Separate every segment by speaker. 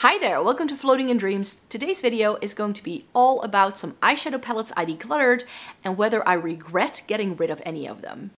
Speaker 1: Hi there, welcome to Floating in Dreams. Today's video is going to be all about some eyeshadow palettes I decluttered and whether I regret getting rid of any of them.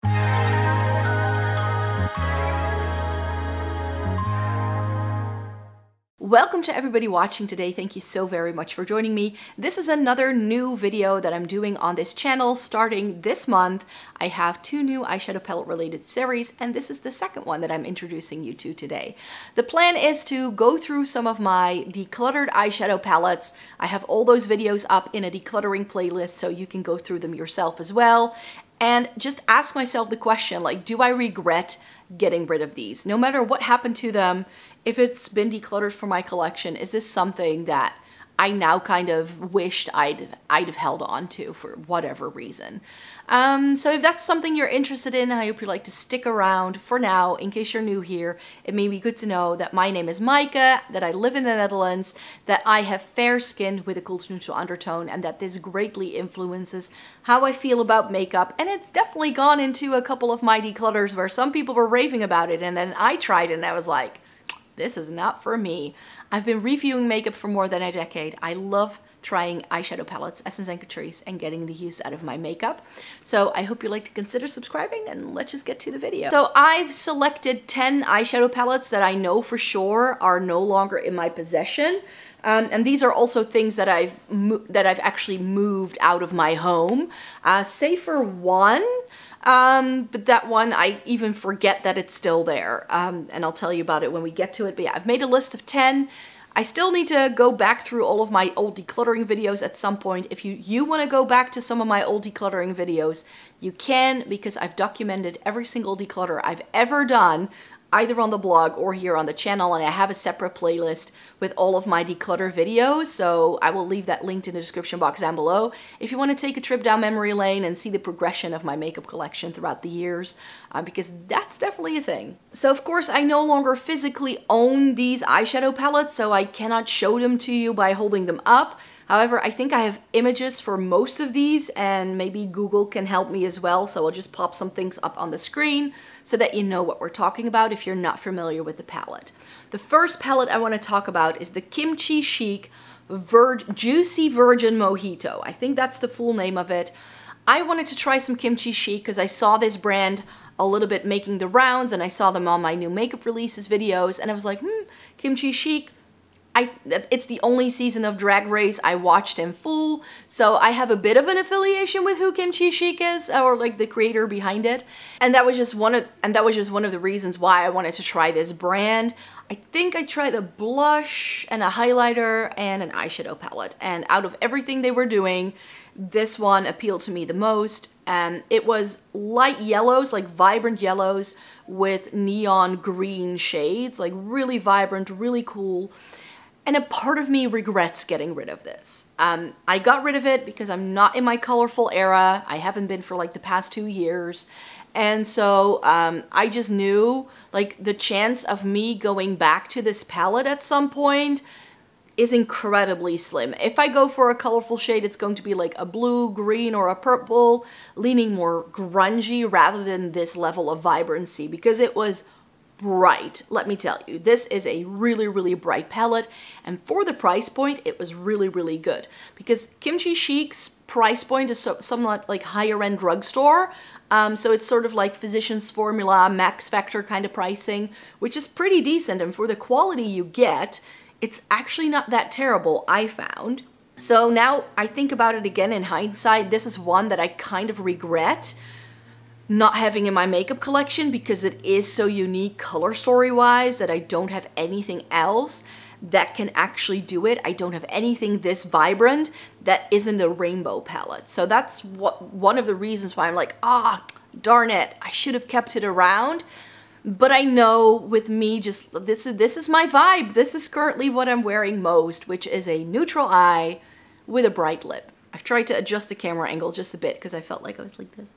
Speaker 1: Welcome to everybody watching today. Thank you so very much for joining me. This is another new video that I'm doing on this channel starting this month. I have two new eyeshadow palette related series, and this is the second one that I'm introducing you to today. The plan is to go through some of my decluttered eyeshadow palettes. I have all those videos up in a decluttering playlist, so you can go through them yourself as well. And just ask myself the question, like, do I regret getting rid of these? No matter what happened to them, if it's been decluttered for my collection, is this something that I now kind of wished I'd have held on to for whatever reason? So if that's something you're interested in, I hope you'd like to stick around. For now, in case you're new here, it may be good to know that my name is Maaike, that I live in the Netherlands, that I have fair skin with a cool to neutral undertone, and that this greatly influences how I feel about makeup. And it's definitely gone into a couple of my declutters where some people were raving about it, and then I tried it and I was like, this is not for me. I've been reviewing makeup for more than a decade. I love trying eyeshadow palettes, essence and Catrice, and getting the use out of my makeup. So I hope you'd like to consider subscribing, and let's just get to the video. So I've selected 10 eyeshadow palettes that I know for sure are no longer in my possession. And these are also things that I've actually moved out of my home, save for one. But that one, I even forget that it's still there. And I'll tell you about it when we get to it. But yeah, I've made a list of 10. I still need to go back through all of my old decluttering videos at some point. If you want to go back to some of my old decluttering videos, you can, because I've documented every single declutter I've ever done, either on the blog or here on the channel, and I have a separate playlist with all of my declutter videos, so I will leave that linked in the description box down below if you want to take a trip down memory lane and see the progression of my makeup collection throughout the years, because that's definitely a thing. So of course I no longer physically own these eyeshadow palettes, so I cannot show them to you by holding them up. However, I think I have images for most of these, and maybe Google can help me as well, so I'll just pop some things up on the screen so that you know what we're talking about if you're not familiar with the palette. The first palette I want to talk about is the Kimchi Chic Juicy Virgin Mojito. I think that's the full name of it. I wanted to try some Kimchi Chic because I saw this brand a little bit making the rounds, and I saw them on my new makeup releases videos, and I was like, Kimchi Chic. It's the only season of Drag Race I watched in full, so I have a bit of an affiliation with who Kimchi Chic is, or like the creator behind it. And that was just one of the reasons why I wanted to try this brand. I think I tried a blush and a highlighter and an eyeshadow palette, and out of everything they were doing, this one appealed to me the most. And it was light yellows, like vibrant yellows with neon green shades, like really vibrant, really cool. And a part of me regrets getting rid of this. I got rid of it because I'm not in my colorful era. I haven't been for like the past 2 years. And so I just knew like the chance of me going back to this palette at some point is incredibly slim. If I go for a colorful shade, it's going to be like a blue, green, or a purple, leaning more grungy rather than this level of vibrancy, because it was bright. Let me tell you, this is a really, really bright palette, and for the price point, it was really, really good, because Kimchi Chic's price point is somewhat like higher end drugstore, so it's sort of like Physicians Formula, Max Factor kind of pricing, which is pretty decent, and for the quality you get, it's actually not that terrible, I found. So now I think about it again in hindsight, this is one that I kind of regret not having in my makeup collection because it is so unique color story wise that I don't have anything else that can actually do it. I don't have anything this vibrant that isn't a rainbow palette. So that's one of the reasons why I'm like, darn it, I should have kept it around. But I know with me, just this is my vibe. This is currently what I'm wearing most, which is a neutral eye with a bright lip. I've tried to adjust the camera angle just a bit because I felt like I was like this.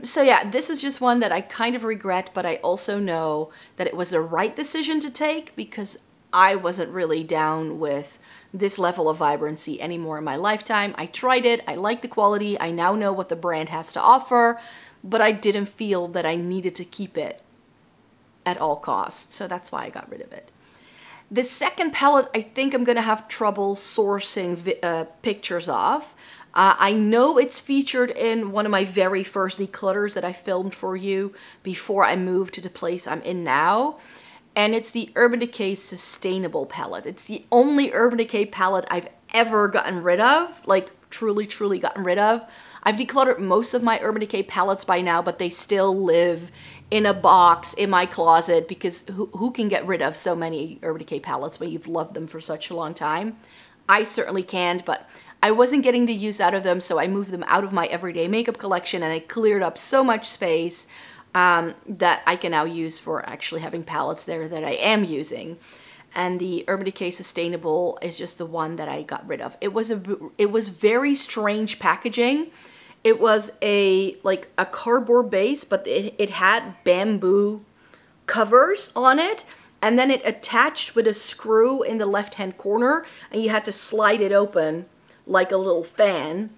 Speaker 1: So yeah, this is just one that I kind of regret, but I also know that it was the right decision to take because I wasn't really down with this level of vibrancy anymore in my lifetime. I tried it, I like the quality, I now know what the brand has to offer, but I didn't feel that I needed to keep it at all costs, so that's why I got rid of it. The second palette, I think I'm gonna have trouble sourcing pictures of. I know it's featured in one of my very first declutters that I filmed for you before I moved to the place I'm in now. And it's the Urban Decay Sustainable palette. It's the only Urban Decay palette I've ever gotten rid of, like truly gotten rid of. I've decluttered most of my Urban Decay palettes by now, but they still live in a box in my closet because who can get rid of so many Urban Decay palettes when you've loved them for such a long time? I certainly can't, but I wasn't getting the use out of them, so I moved them out of my everyday makeup collection and I cleared up so much space that I can now use for actually having palettes there that I am using. And the Urban Decay Sustainable is just the one that I got rid of. It was very strange packaging. It was like a cardboard base, but it had bamboo covers on it. And then it attached with a screw in the left-hand corner, and you had to slide it open like a little fan,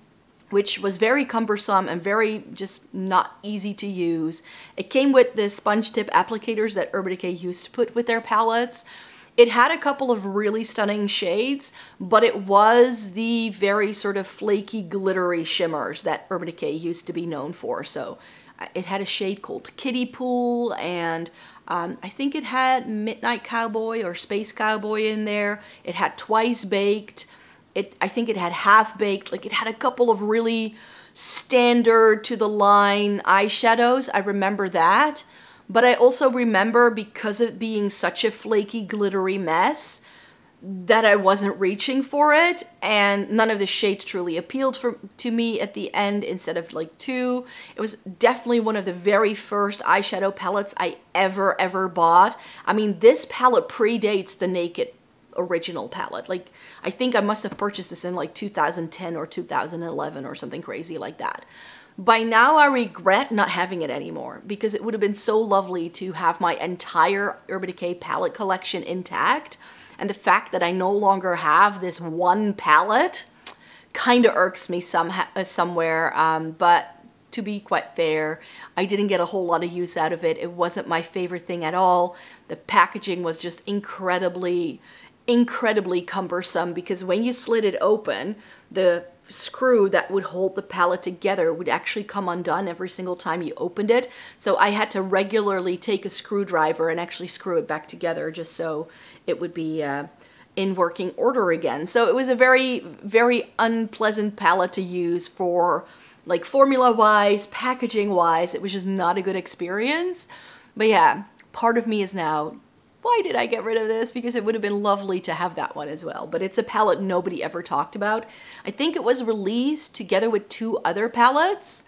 Speaker 1: which was very cumbersome and very just not easy to use. It came with the sponge tip applicators that Urban Decay used to put with their palettes. It had a couple of really stunning shades, but it was the very sort of flaky, glittery shimmers that Urban Decay used to be known for. So it had a shade called Kiddie Pool, and I think it had Midnight Cowboy or Space Cowboy in there. It had Twice Baked. I think it had Half Baked. Like, it had a couple of really standard to the line eyeshadows. I remember that. But I also remember, because of being such a flaky, glittery mess, that I wasn't reaching for it, and none of the shades truly appealed to me at the end instead of like two. It was definitely one of the very first eyeshadow palettes I ever bought. I mean, this palette predates the Naked original palette. Like, I think I must have purchased this in like 2010 or 2011 or something crazy like that. By now, I regret not having it anymore, because it would have been so lovely to have my entire Urban Decay palette collection intact. And the fact that I no longer have this one palette kind of irks me somewhere. But to be quite fair, I didn't get a whole lot of use out of it. It wasn't my favorite thing at all. The packaging was just incredibly cumbersome, because when you slid it open, the screw that would hold the palette together would actually come undone every single time you opened it. So I had to regularly take a screwdriver and actually screw it back together just so it would be in working order again. So it was a very unpleasant palette to use for, like, formula-wise, packaging-wise. It was just not a good experience. But yeah, part of me is now, why did I get rid of this? Because it would have been lovely to have that one as well. But it's a palette nobody ever talked about. I think it was released together with two other palettes.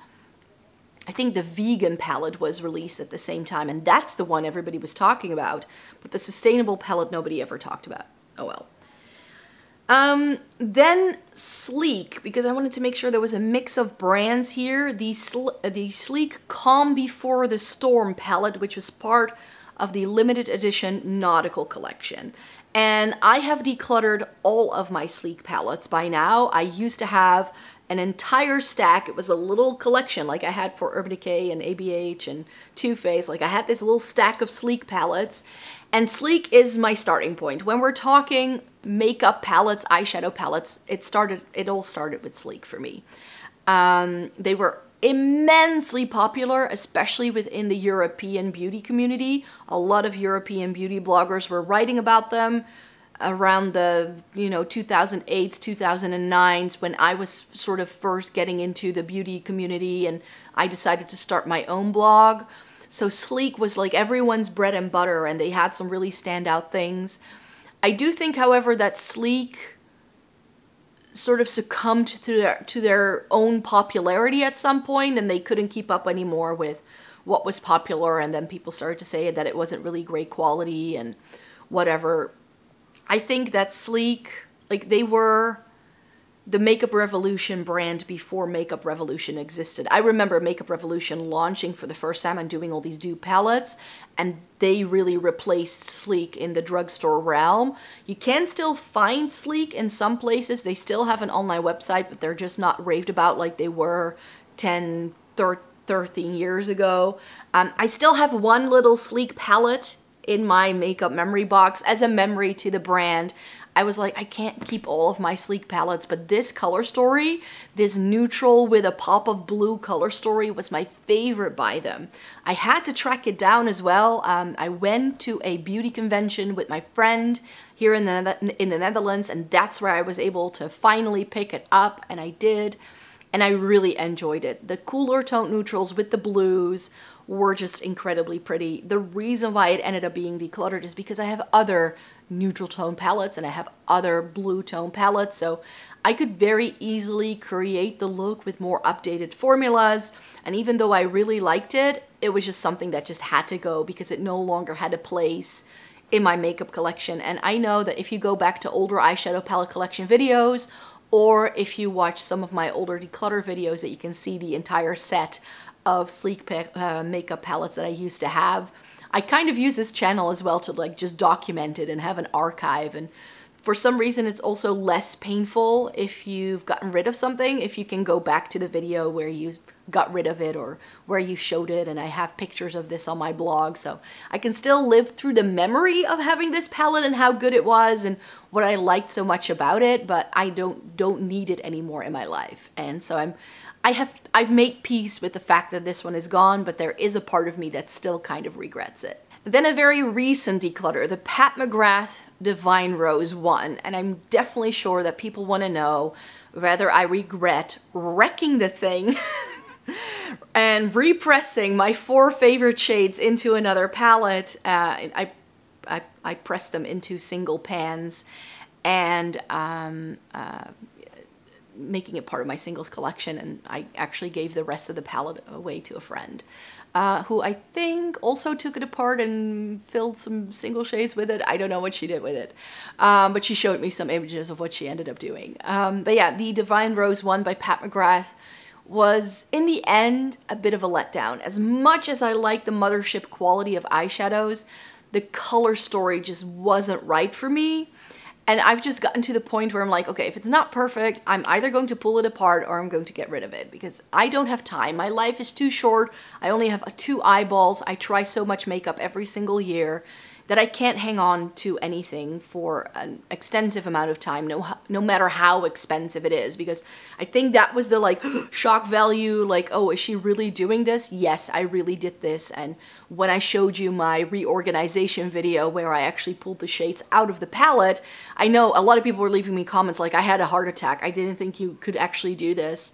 Speaker 1: I think the vegan palette was released at the same time, and that's the one everybody was talking about. But the sustainable palette nobody ever talked about. Oh well. Then Sleek, because I wanted to make sure there was a mix of brands here. The Sleek Calm Before the Storm palette, which was part of the limited edition nautical collection. And I have decluttered all of my Sleek palettes by now. I used to have an entire stack. It was a little collection like I had for Urban Decay and ABH and Too Faced. Like, I had this little stack of Sleek palettes, and Sleek is my starting point. When we're talking makeup palettes, eyeshadow palettes, it all started with Sleek for me. They were immensely popular, especially within the European beauty community. A lot of European beauty bloggers were writing about them around the 2008s, 2009s, when I was sort of first getting into the beauty community and I decided to start my own blog. So Sleek was like everyone's bread and butter, and they had some really standout things. I do think, however, that Sleek sort of succumbed to their own popularity at some point, and they couldn't keep up anymore with what was popular, and then people started to say that it wasn't really great quality and whatever. I think that Sleek, like, they were the Makeup Revolution brand before Makeup Revolution existed. I remember Makeup Revolution launching for the first time and doing all these dupe palettes, and they really replaced Sleek in the drugstore realm. You can still find Sleek in some places. They still have an online website, but they're just not raved about like they were 10, 13 years ago. I still have one little Sleek palette in my makeup memory box as a memory to the brand. I was like, I can't keep all of my sleek palettes, but this color story, this neutral with a pop of blue color story was my favorite by them. I had to track it down as well. I went to a beauty convention with my friend here in the Netherlands, and that's where I was able to finally pick it up, and I did, and I really enjoyed it. The cooler tone neutrals with the blues were just incredibly pretty. The reason why it ended up being decluttered is because I have other neutral tone palettes and I have other blue tone palettes, so I could very easily create the look with more updated formulas. And even though I really liked it, it was just something that just had to go because it no longer had a place in my makeup collection. And I know that if you go back to older eyeshadow palette collection videos, or if you watch some of my older declutter videos, that you can see the entire set of sleek makeup palettes that I used to have. I kind of use this channel as well to like just document it and have an archive, and for some reason it's also less painful if you've gotten rid of something, if you can go back to the video where you got rid of it or where you showed it, and I have pictures of this on my blog, so I can still live through the memory of having this palette and how good it was and what I liked so much about it, but I don't need it anymore in my life. And so I've made peace with the fact that this one is gone, but there is a part of me that still kind of regrets it. Then a very recent declutter, the Pat McGrath Divine Rose one, and I'm definitely sure that people want to know whether I regret wrecking the thing and repressing my 4 favorite shades into another palette. I pressed them into single pans and making it part of my singles collection, and I actually gave the rest of the palette away to a friend who I think also took it apart and filled some single shades with it. I don't know what she did with it, but she showed me some images of what she ended up doing. But yeah, the Divine Rose one by Pat McGrath was in the end a bit of a letdown. As much as I like the mothership quality of eyeshadows, the color story just wasn't right for me. And I've just gotten to the point where I'm like, okay, if it's not perfect, I'm either going to pull it apart or I'm going to get rid of it because I don't have time. My life is too short. I only have 2 eyeballs. I try so much makeup every single year that I can't hang on to anything for an extensive amount of time, no matter how expensive it is, because I think that was the like shock value, like, oh, is she really doing this? Yes, I really did this. And when I showed you my reorganization video where I actually pulled the shades out of the palette, I know a lot of people were leaving me comments like, I had a heart attack. I didn't think you could actually do this.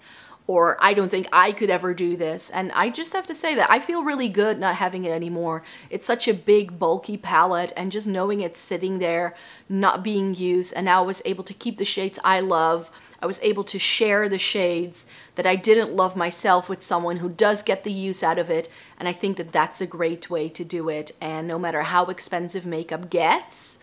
Speaker 1: Or I don't think I could ever do this. And I just have to say that I feel really good not having it anymore. It's such a big, bulky palette, and just knowing it's sitting there, not being used, and now I was able to keep the shades I love. I was able to share the shades that I didn't love myself with someone who does get the use out of it, and I think that that's a great way to do it. And no matter how expensive makeup gets,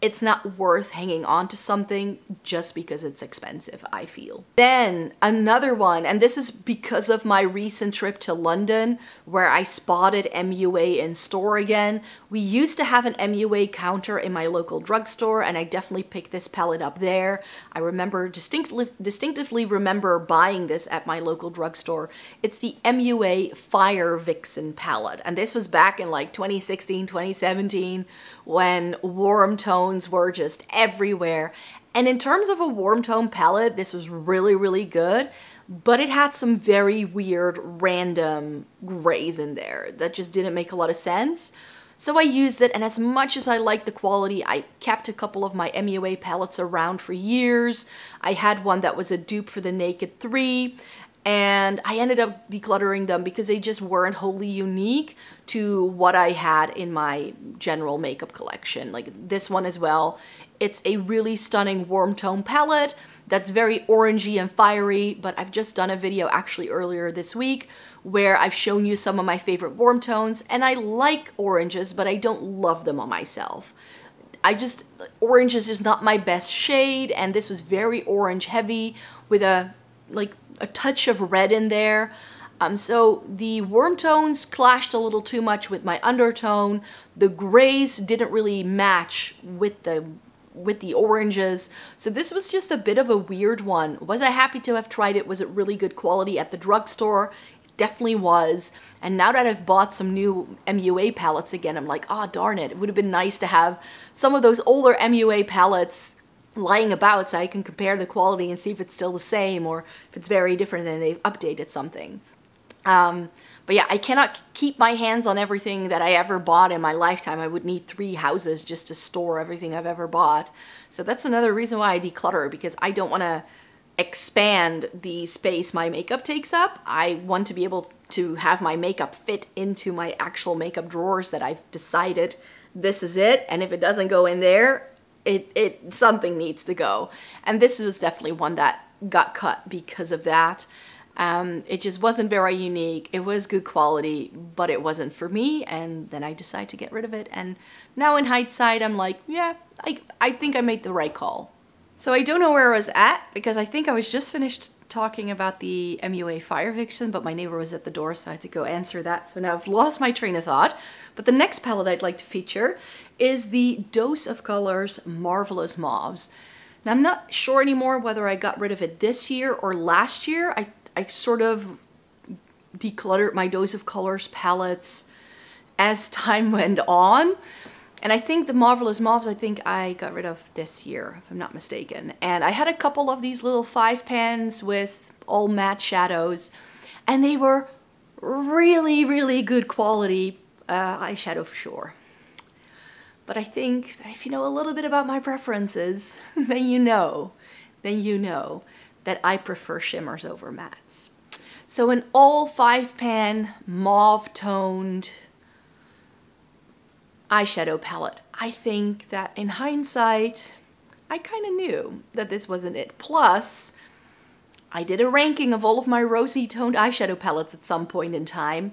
Speaker 1: it's not worth hanging on to something just because it's expensive, I feel. Then another one, and this is because of my recent trip to London where I spotted MUA in store again. We used to have an MUA counter in my local drugstore, and I definitely picked this palette up there. I remember distinctively remember buying this at my local drugstore. It's the MUA Fire Vixen palette, and this was back in like 2016, 2017, when warm tones were just everywhere. And in terms of a warm tone palette, this was really, really good, but it had some very weird random grays in there that just didn't make a lot of sense. So I used it, and as much as I liked the quality, I kept a couple of my MUA palettes around for years. I had one that was a dupe for the Naked 3, and I ended up decluttering them because they just weren't wholly unique to what I had in my general makeup collection. Like this one as well. It's a really stunning warm tone palette that's very orangey and fiery, but I've just done a video actually earlier this week where I've shown you some of my favorite warm tones, and I like oranges, but I don't love them on myself. Orange is just not my best shade, and this was very orange heavy with a touch of red in there. So the warm tones clashed a little too much with my undertone. The grays didn't really match with the oranges. So this was just a bit of a weird one. Was I happy to have tried it? Was it really good quality at the drugstore? definitely was. And now that I've bought some new MUA palettes again, I'm like, oh darn it, it would have been nice to have some of those older MUA palettes lying about so I can compare the quality and see if it's still the same or if it's very different and they've updated something. But yeah, I cannot keep my hands on everything that I ever bought in my lifetime. I would need 3 houses just to store everything I've ever bought. So that's another reason why I declutter, because I don't want to expand the space my makeup takes up. I want to be able to have my makeup fit into my actual makeup drawers that I've decided this is it. And if it doesn't go in there, something needs to go. And this was definitely one that got cut because of that. It just wasn't very unique. It was good quality, but it wasn't for me. And then I decided to get rid of it. And now in hindsight, I'm like, yeah, I think I made the right call. So I don't know where I was at, because I think I was just finished talking about the MUA fire eviction, but my neighbor was at the door, so I had to go answer that. So now I've lost my train of thought. But the next palette I'd like to feature is the Dose of Colors Marvelous Mauves. Now I'm not sure anymore whether I got rid of it this year or last year. I sort of decluttered my Dose of Colors palettes as time went on. And I think the Marvelous Mauves, I think I got rid of this year, if I'm not mistaken. And I had a couple of these little 5 pans with all matte shadows, and they were really, really good quality eyeshadow for sure. But I think that if you know a little bit about my preferences, then you know that I prefer shimmers over mattes. So an all 5 pan mauve toned eyeshadow palette. I think that in hindsight, I kind of knew that this wasn't it. Plus, I did a ranking of all of my rosy toned eyeshadow palettes at some point in time.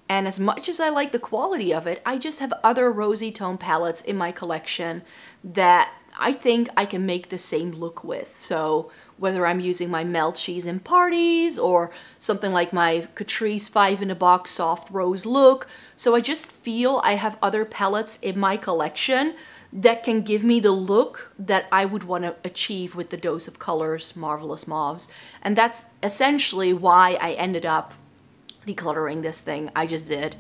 Speaker 1: And as much as I like the quality of it, I just have other rosy tone palettes in my collection that I think I can make the same look with. So whether I'm using my Melt Cheese in Parties or something like my Catrice 5 in a Box Soft Rose look. So I just feel I have other palettes in my collection that can give me the look that I would want to achieve with the Dose of Colors Marvelous Mauves. And that's essentially why I ended up decluttering this thing. I just did.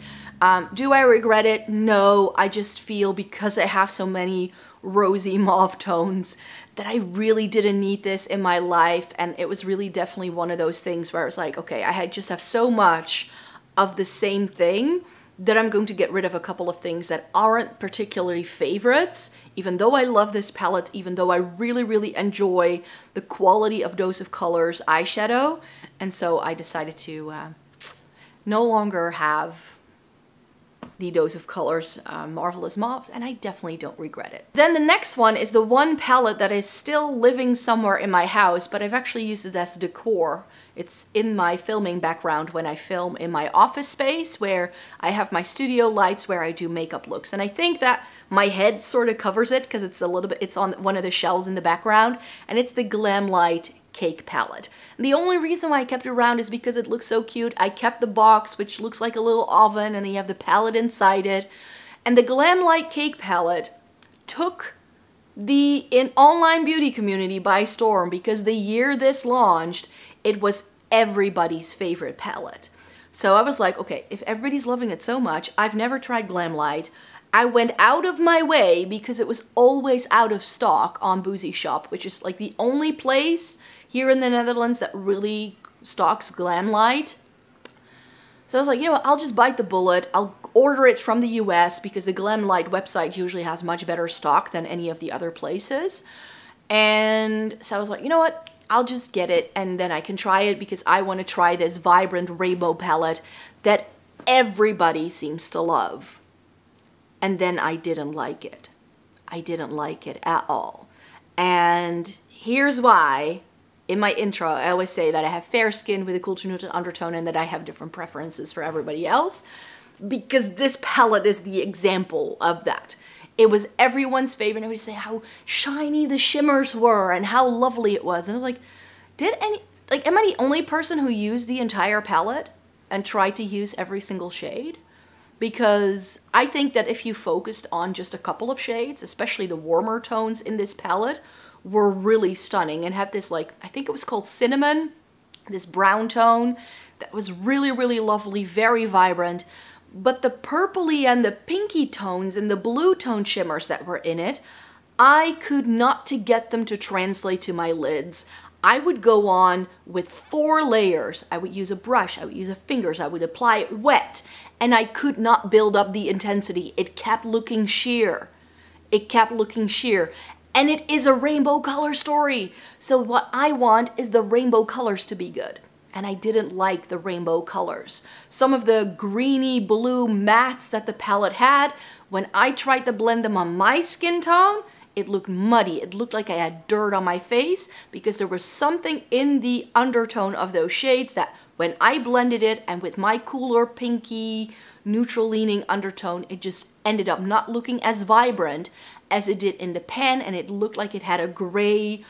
Speaker 1: Do I regret it? No. I just feel because I have so many rosy mauve tones that I really didn't need this in my life, and it was really definitely one of those things where I was like, okay, I just have so much of the same thing that I'm going to get rid of a couple of things that aren't particularly favorites, even though I love this palette, even though I really, really enjoy the quality of Dose of Colors eyeshadow. And so I decided to no longer have the Dose of Colors Marvelous Mauves, and I definitely don't regret it. Then the next one is the one palette that is still living somewhere in my house, but I've actually used it as decor. It's in my filming background when I film in my office space where I have my studio lights where I do makeup looks. And I think that my head sort of covers it because it's a little bit, it's on one of the shelves in the background, and it's the Glam Light Cake palette. And the only reason why I kept it around is because it looks so cute. I kept the box, which looks like a little oven, and then you have the palette inside it. And the Glam Light Cake palette took the online beauty community by storm, because the year this launched, it was everybody's favorite palette. So I was like, okay, if everybody's loving it so much, I've never tried Glam Light. I went out of my way because it was always out of stock on Boozy Shop, which is like the only place here in the Netherlands that really stocks Glam Light. So I was like, you know what, I'll just bite the bullet. I'll order it from the US because the Glam Light website usually has much better stock than any of the other places. And so I was like, you know what, I'll just get it and then I can try it because I want to try this vibrant rainbow palette that everybody seems to love. And then I didn't like it. I didn't like it at all. And here's why. In my intro, I always say that I have fair skin with a cool to neutral undertone and that I have different preferences for everybody else, because this palette is the example of that. It was everyone's favorite. And I would say how shiny the shimmers were and how lovely it was. And I was like, am I the only person who used the entire palette and tried to use every single shade? Because I think that if you focused on just a couple of shades, especially the warmer tones in this palette, were really stunning and had this, like, I think it was called cinnamon, this brown tone that was really, really lovely, very vibrant. But the purpley and the pinky tones and the blue tone shimmers that were in it, I could not to get them to translate to my lids. I would go on with 4 layers. I would use a brush, I would use a fingers, I would apply it wet, and I could not build up the intensity. It kept looking sheer. It kept looking sheer. And it is a rainbow color story. So what I want is the rainbow colors to be good. And I didn't like the rainbow colors. Some of the greeny blue mattes that the palette had, when I tried to blend them on my skin tone, it looked muddy. It looked like I had dirt on my face because there was something in the undertone of those shades that when I blended it and with my cooler pinky neutral leaning undertone, it just ended up not looking as vibrant as it did in the pan, and it looked like it had a gray,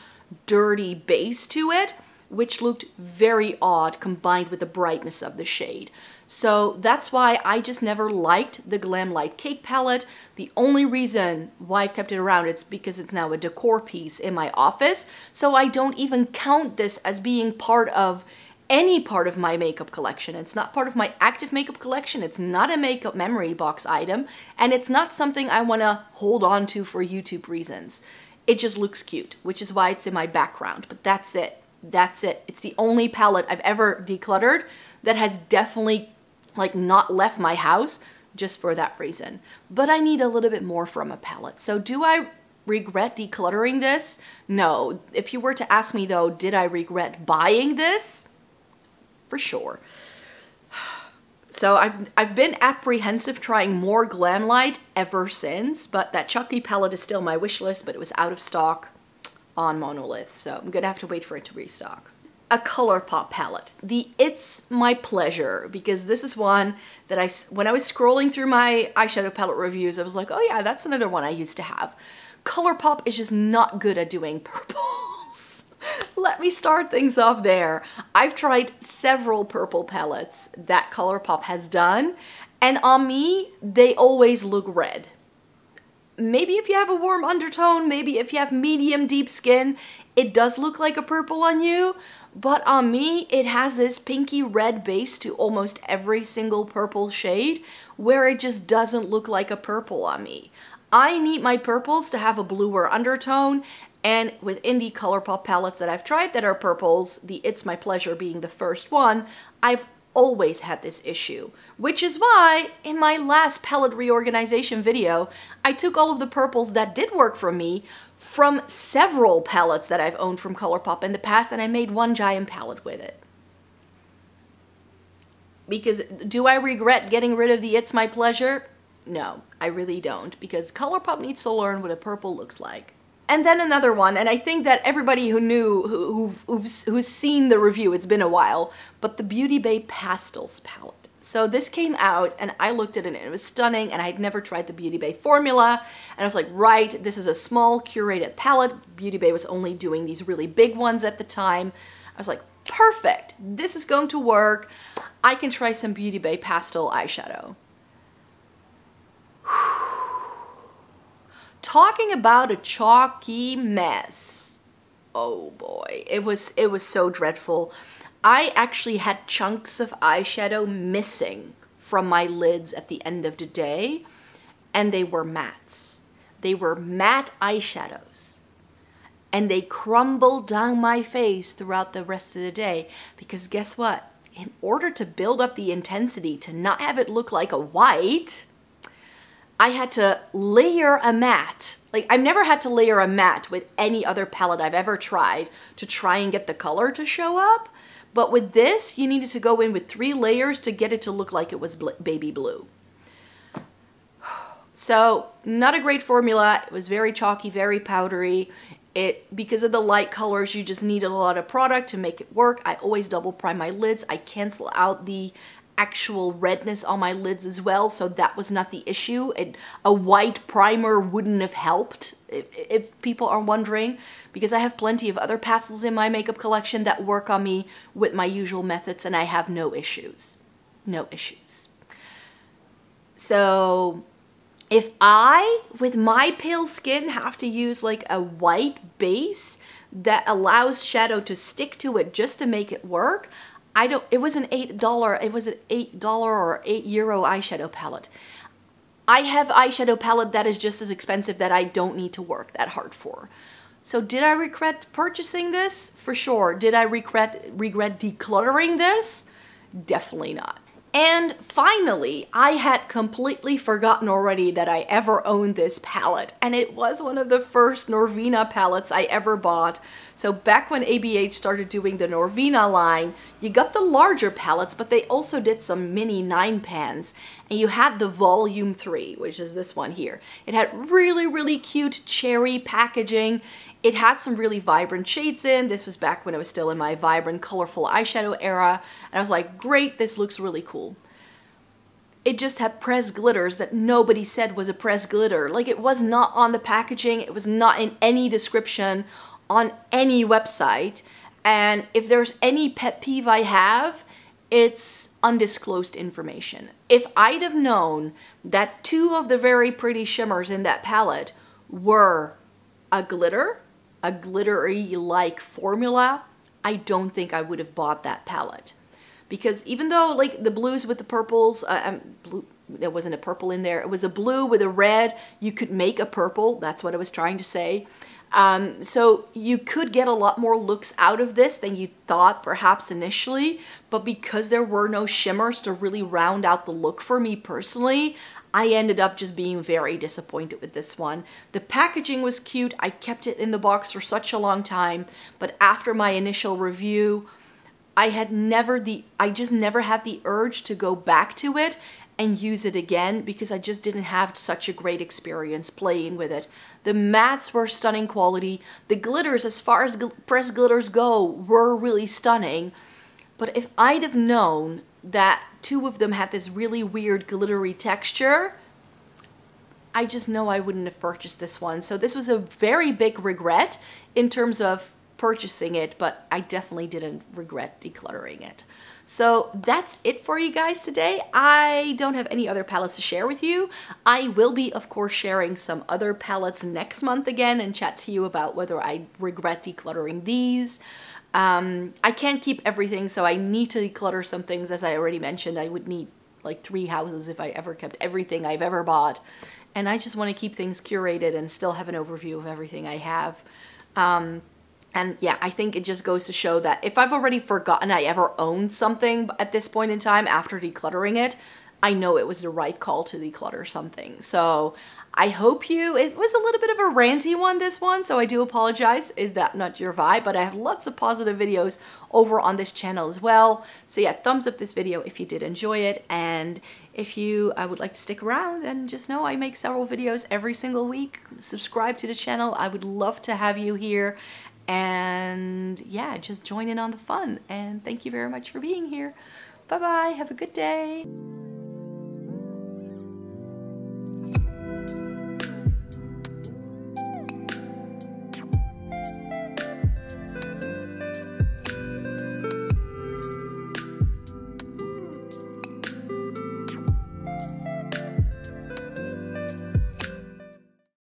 Speaker 1: dirty base to it, which looked very odd combined with the brightness of the shade. So that's why I just never liked the Glam Light Cake palette. The only reason why I've kept it around is because it's now a decor piece in my office, so I don't even count this as being part of any part of my makeup collection. It's not part of my active makeup collection, it's not a makeup memory box item, and it's not something I want to hold on to for YouTube reasons. It just looks cute, which is why it's in my background, but that's it. That's it. It's the only palette I've ever decluttered that has definitely like not left my house just for that reason. But I need a little bit more from a palette. So do I regret decluttering this? No. If you were to ask me though, did I regret buying this? For sure. So I've been apprehensive trying more Glam Light ever since, but that Chucky palette is still my wish list, but it was out of stock on Monolith, so I'm gonna have to wait for it to restock. A Colourpop palette. The It's My Pleasure, because this is one that when I was scrolling through my eyeshadow palette reviews, I was like, oh yeah, that's another one I used to have. Colourpop is just not good at doing purples. Let me start things off there. I've tried several purple palettes that Colourpop has done, and on me, they always look red. Maybe if you have a warm undertone, maybe if you have medium deep skin, it does look like a purple on you, but on me, it has this pinky red base to almost every single purple shade where it just doesn't look like a purple on me. I need my purples to have a bluer undertone, and with indie Colourpop palettes that I've tried that are purples, the It's My Pleasure being the first one, I've always had this issue, which is why in my last palette reorganization video, I took all of the purples that did work for me from several palettes that I've owned from Colourpop in the past, and I made one giant palette with it. Because do I regret getting rid of the It's My Pleasure? No, I really don't, because Colourpop needs to learn what a purple looks like. And then another one, and I think that everybody who knew, who's seen the review, it's been a while, but the Beauty Bay Pastels palette. So this came out, and I looked at it, and it was stunning, and I had never tried the Beauty Bay formula, and I was like, right, this is a small curated palette. Beauty Bay was only doing these really big ones at the time. I was like, perfect, this is going to work. I can try some Beauty Bay Pastel eyeshadow. Talking about a chalky mess. Oh boy, it was so dreadful. I actually had chunks of eyeshadow missing from my lids at the end of the day, and they were mattes. They were matte eyeshadows, and they crumbled down my face throughout the rest of the day, because guess what? In order to build up the intensity to not have it look like a white, I had to layer a matte. Like, I've never had to layer a matte with any other palette I've ever tried to try and get the color to show up. But with this, you needed to go in with 3 layers to get it to look like it was baby blue. So, not a great formula. It was very chalky, very powdery. Because of the light colors, you just needed a lot of product to make it work. I always double prime my lids. I cancel out the actual redness on my lids as well, so that was not the issue. A white primer wouldn't have helped, if people are wondering, because I have plenty of other pastels in my makeup collection that work on me with my usual methods, and I have no issues. No issues. So if I, with my pale skin, have to use like a white base that allows shadow to stick to it just to make it work, it was an $8, it was an $8 or €8 eyeshadow palette. I have eyeshadow palette that is just as expensive that I don't need to work that hard for. So did I regret purchasing this? For sure. Did I regret decluttering this? Definitely not. And finally, I had completely forgotten already that I ever owned this palette, and it was one of the first Norvina palettes I ever bought. So back when ABH started doing the Norvina line, you got the larger palettes, but they also did some mini 9 pans, and you had the volume 3, which is this one here. It had really, really cute cherry packaging. It had some really vibrant shades in. This was back when I was still in my vibrant, colorful eyeshadow era. And I was like, great, this looks really cool. It just had pressed glitters that nobody said was a pressed glitter. Like, it was not on the packaging. It was not in any description on any website. And if there's any pet peeve I have, it's undisclosed information. If I'd have known that 2 of the very pretty shimmers in that palette were a glittery-like formula, I don't think I would have bought that palette. Because even though, like, the blues with the purples, there wasn't a purple in there, it was a blue with a red, you could make a purple, that's what I was trying to say. So you could get a lot more looks out of this than you thought perhaps initially, but because there were no shimmers to really round out the look for me personally, I ended up just being very disappointed with this one. The packaging was cute. I kept it in the box for such a long time, but after my initial review, I just never had the urge to go back to it and use it again because I just didn't have such a great experience playing with it. The mattes were stunning quality. The glitters, as far as pressed glitters go, were really stunning. But if I'd have known that 2 of them had this really weird glittery texture, I just know I wouldn't have purchased this one. So this was a very big regret in terms of purchasing it, but I definitely didn't regret decluttering it. So that's it for you guys today. I don't have any other palettes to share with you. I will be, of course, sharing some other palettes next month again and chat to you about whether I regret decluttering these. I can't keep everything, so I need to declutter some things. As I already mentioned, I would need like 3 houses if I ever kept everything I've ever bought. And I just want to keep things curated and still have an overview of everything I have. And yeah, I think it just goes to show that if I've already forgotten I ever owned something at this point in time after decluttering it, I know it was the right call to declutter something. So I hope it was a little bit of a ranty one, this one, so I do apologize. Is that not your vibe? But I have lots of positive videos over on this channel as well. So yeah, thumbs up this video if you did enjoy it. And if you would like to stick around, then just know I make several videos every single week. Subscribe to the channel. I would love to have you here. And yeah, just join in on the fun. And thank you very much for being here. Bye-bye. Have a good day.